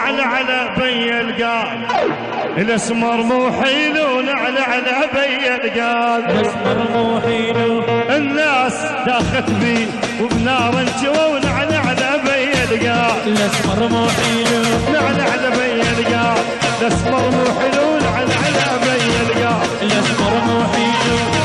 ونعلى على بي القال الاسمر مو حيلو ونعلى على بي القال الاسمر مو حيلو الناس داخت بي وبنار انجوى ونعلى على بي القال الاسمر مو حيلو نعلى على بي القال الاسمر مو حيلو ونعلى على بي القال الاسمر مو حيلو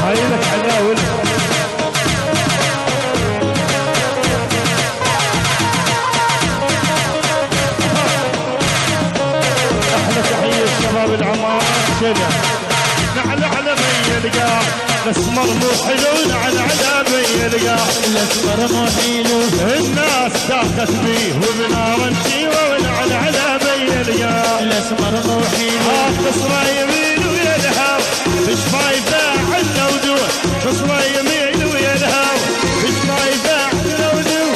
هايلك حلاول احلى تحيه الشباب العمار كذا نعلى على بي القاع الاسمر مو حلو نعلى على بي القاع الاسمر مو حيلو الناس داخت بيه وبنار الجيوه ونعلى على بي القاع الاسمر مو حيلو خصره يمين ويا الهوى مش فايده عنا ودوه خصره يمين ويا الهوى مش فايده عنا ودوه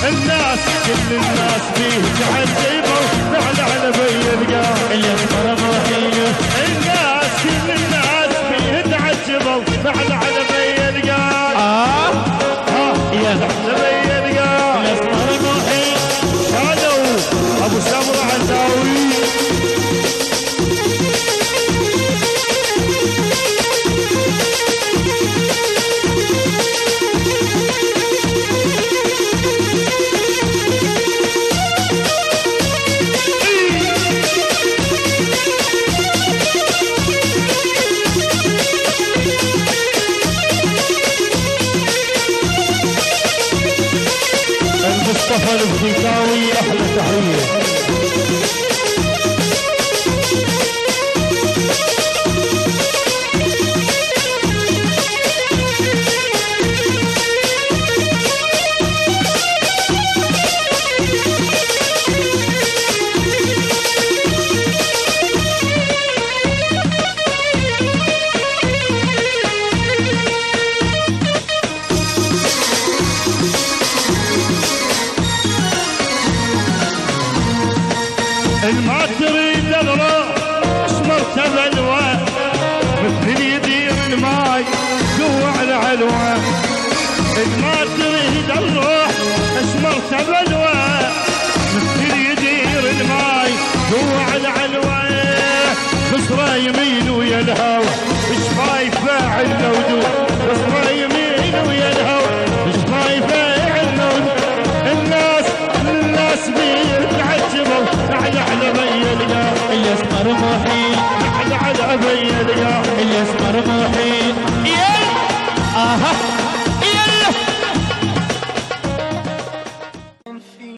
الناس كل الناس فيه تعذبوا نعلى على بي القاع الاسمر مو حيلو الناس كل الناس فيه تعذبوا نعلى على بي القاع يا على بي القاع الاسمر مو حيلو قالوا ابو سمره عزاوي مصطفى الفيكاوي احلى تحيه ما تريد الروح اسمر تبلوى مثل يدير الماي جوا على علوى ما تريد الروح اسمر تبلوى مثل يدير الماي جوا على علوى خسره يمين ويا الهوى ايش فايفه عنا ودوه خسره يمين ويا الهوى ايش فايفه عنا ودوه الناس بيه تعجبوا نعلى على بي القاع الاسمر مو حيلو نعلى على بي القاع الاسمر مو حيلو